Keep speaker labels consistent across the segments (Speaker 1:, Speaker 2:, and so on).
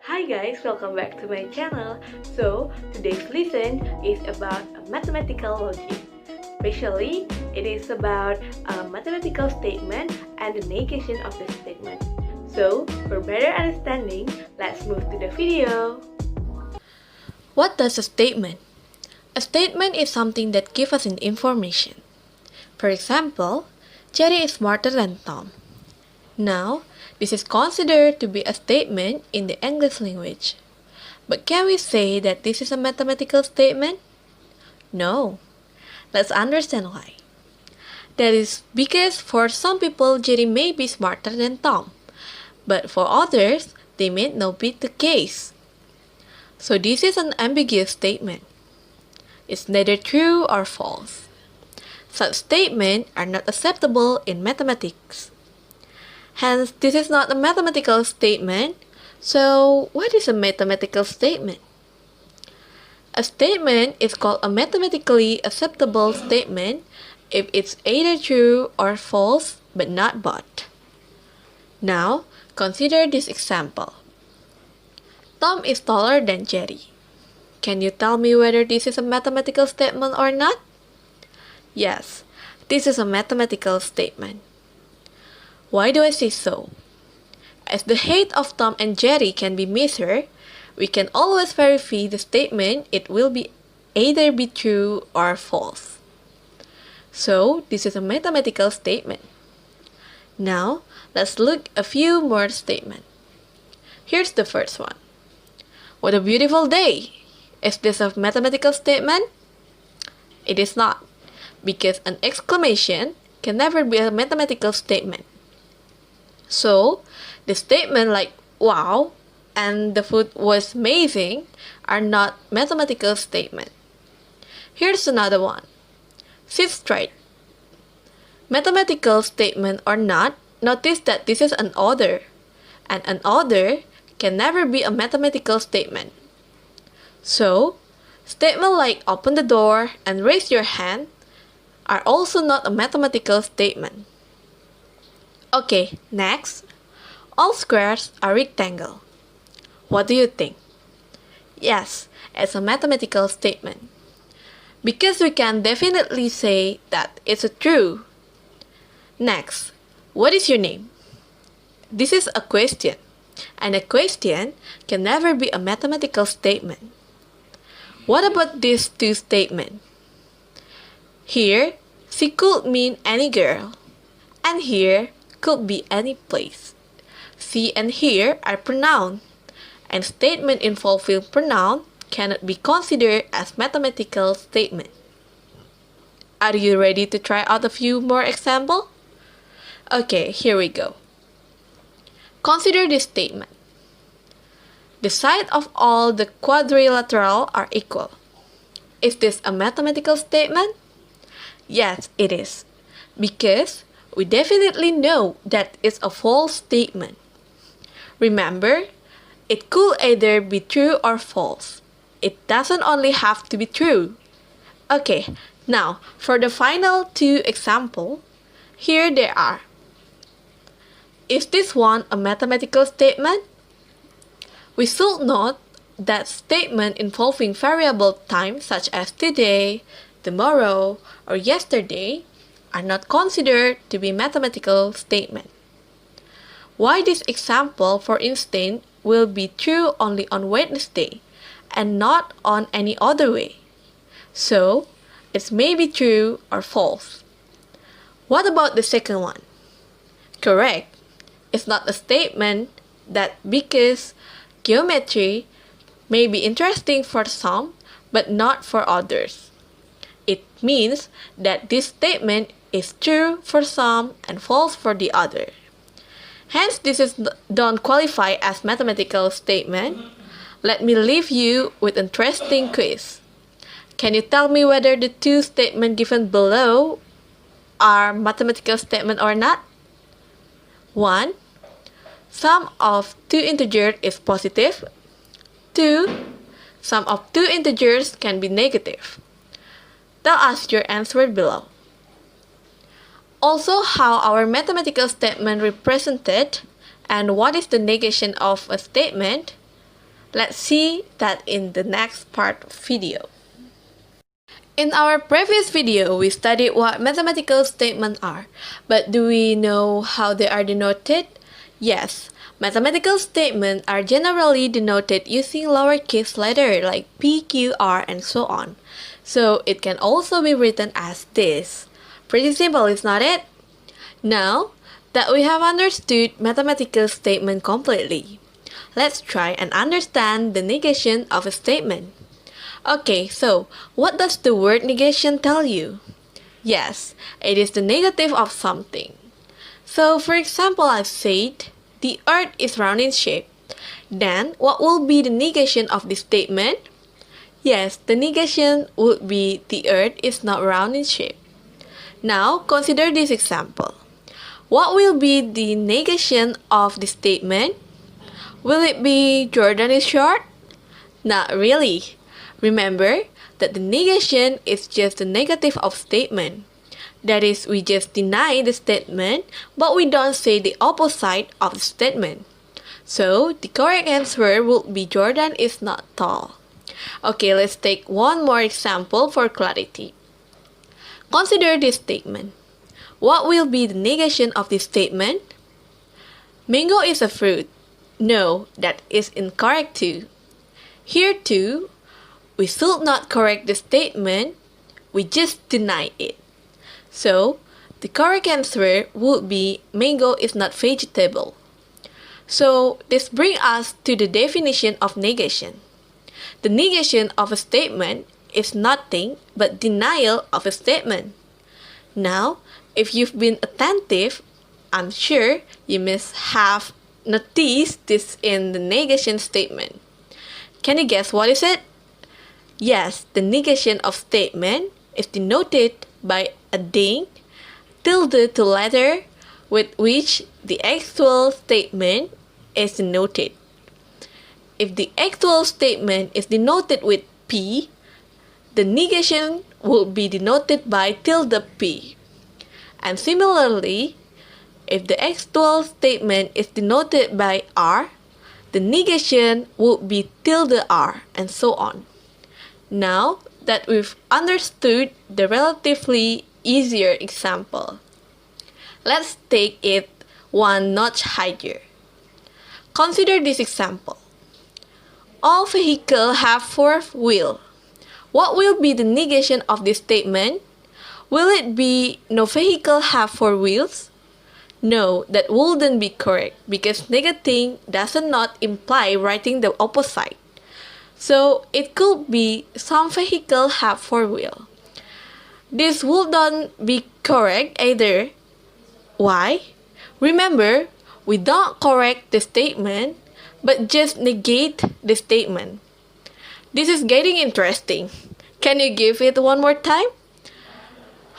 Speaker 1: Hi guys, welcome back to my channel. So, today's lesson is about mathematical logic. Especially, it is about a mathematical statement and the negation of the statement. So, for better understanding, let's move to the video.
Speaker 2: What does a statement? A statement is something that gives us an information. For example, Jerry is smarter than Tom. Now, this is considered to be a statement in the English language. But can we say that this is a mathematical statement? No. Let's understand why. That is because for some people, Jerry may be smarter than Tom, but for others, they may not be the case. So this is an ambiguous statement. It's neither true or false. Such statements are not acceptable in mathematics. Hence, this is not a mathematical statement. So, what is a mathematical statement? A statement is called a mathematically acceptable statement if it's either true or false, but not both. Now, consider this example. Tom is taller than Jerry. Can you tell me whether this is a mathematical statement or not? Yes, this is a mathematical statement. Why do I say so? As the height of Tom and Jerry can be measured, we can always verify the statement. It will be either be true or false. So, this is a mathematical statement. Now, let's look at a few more statements. Here's the first one. What a beautiful day! Is this a mathematical statement? It is not, because an exclamation can never be a mathematical statement. So, the statement like wow and the food was amazing are not mathematical statements. Here's another one. Sit straight. Mathematical statement or not, notice that this is an order, and an order can never be a mathematical statement. So, statements like open the door and raise your hand are also not a mathematical statement. Okay, next. All squares are rectangle. What do you think? Yes, it's a mathematical statement. Because we can definitely say that it's true. Next, what is your name? This is a question, and a question can never be a mathematical statement. What about these two statements? Here, she could mean any girl, and here could be any place. She and here are pronouns, and statement involving pronoun cannot be considered as mathematical statement. Are you ready to try out a few more examples? Okay, here we go. Consider this statement. The sides of all the quadrilateral are equal. Is this a mathematical statement? Yes, it is, because we definitely know that it's a false statement. Remember, it could either be true or false. It doesn't only have to be true. Okay, now for the final two examples, here they are. Is this one a mathematical statement? We should note that statements involving variable time such as today, tomorrow, or yesterday are not considered to be mathematical statements. Why this example, for instance, will be true only on Wednesday and not on any other way. So, it may be true or false. What about the second one? Correct. It's not a statement that because geometry may be interesting for some but not for others. It means that this statement is true for some and false for the other. Hence, this don't qualify as mathematical statement. Let me leave you with an interesting quiz. Can you tell me whether the two statements given below are mathematical statement or not? 1. Sum of two integers is positive. 2. Sum of two integers can be negative. Tell us your answer below. Also, how our mathematical statement represented and what is the negation of a statement. Let's see that in the next part of video. In our previous video, we studied what mathematical statements are, but do we know how they are denoted? Yes, mathematical statements are generally denoted using lowercase letters like P, Q, R, and so on. So it can also be written as this. Pretty simple, is not it? Now that we have understood mathematical statement completely, let's try and understand the negation of a statement. Okay, so what does the word negation tell you? Yes, it is the negative of something. So for example, I've said the earth is round in shape. Then what will be the negation of this statement? Yes, the negation would be the earth is not round in shape. Now consider this example. What will be the negation of the statement? Will it be Jordan is short? Not really. Remember that the negation is just the negative of statement. That is, we just deny the statement, but we don't say the opposite of the statement. So the correct answer would be Jordan is not tall. Okay, let's take one more example for clarity. Consider this statement. What will be the negation of this statement? Mango is a fruit. No, that is incorrect too. Here too, we should not correct the statement, we just deny it. So, the correct answer would be mango is not vegetable. So, this brings us to the definition of negation. The negation of a statement is nothing but denial of a statement. Now, if you've been attentive, I'm sure you must have noticed this in the negation statement. Can you guess what is it? Yes, the negation of statement is denoted by adding tilde to letter with which the actual statement is denoted. If the actual statement is denoted with P, the negation will be denoted by tilde P. And similarly, if the actual statement is denoted by R, the negation would be tilde R, and so on. Now that we've understood the relatively easier example, let's take it one notch higher. Consider this example. All vehicles have 4 wheels. What will be the negation of this statement? Will it be no vehicle have 4 wheels? No, that wouldn't be correct because negating does not imply writing the opposite. So it could be some vehicle have 4 wheels. This wouldn't be correct either. Why? Remember, we don't correct the statement, but just negate the statement. This is getting interesting. Can you give it one more time?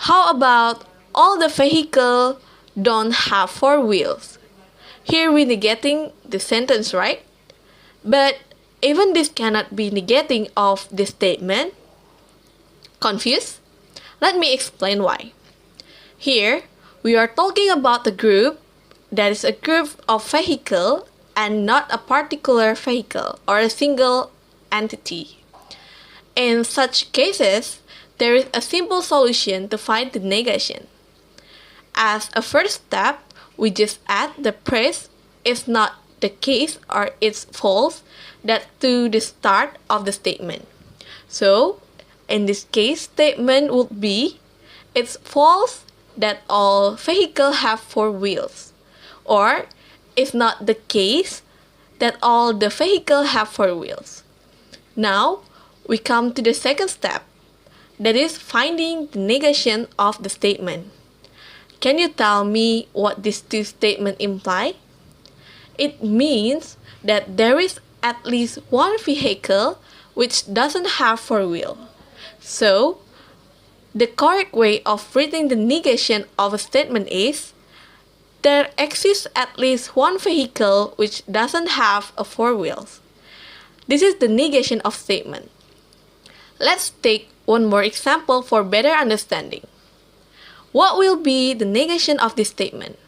Speaker 2: How about all the vehicles don't have 4 wheels? Here we're negating the sentence, right? But even this cannot be negating of the statement. Confused? Let me explain why. Here, we are talking about a group that is a group of vehicle and not a particular vehicle or a single entity. In such cases, there is a simple solution to find the negation. As a first step, we just add the phrase is not the case or it's false that to the start of the statement. So, in this case, statement would be it's false that all vehicles have 4 wheels, or it's not the case that all the vehicles have 4 wheels. Now, we come to the second step, that is finding the negation of the statement. Can you tell me what these two statements imply? It means that there is at least one vehicle which doesn't have 4 wheels. So, the correct way of reading the negation of a statement is there exists at least one vehicle which doesn't have a 4 wheels. This is the negation of statement. Let's take one more example for better understanding. What will be the negation of this statement?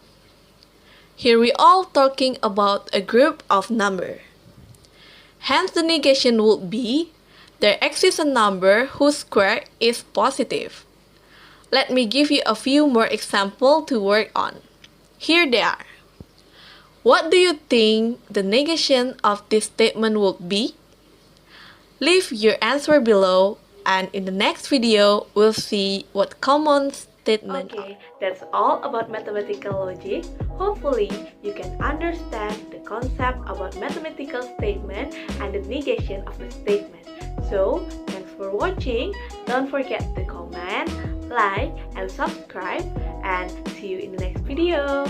Speaker 2: Here we are talking about a group of numbers. Hence, the negation would be, there exists a number whose square is positive. Let me give you a few more examples to work on. Here they are. What do you think the negation of this statement would be? Leave your answer below, and in the next video, we'll see what common statement.
Speaker 1: Okay, that's all about mathematical logic. Hopefully, you can understand the concept about mathematical statement and the negation of the statement. So, thanks for watching. Don't forget to comment, like, and subscribe, and see you in the next video.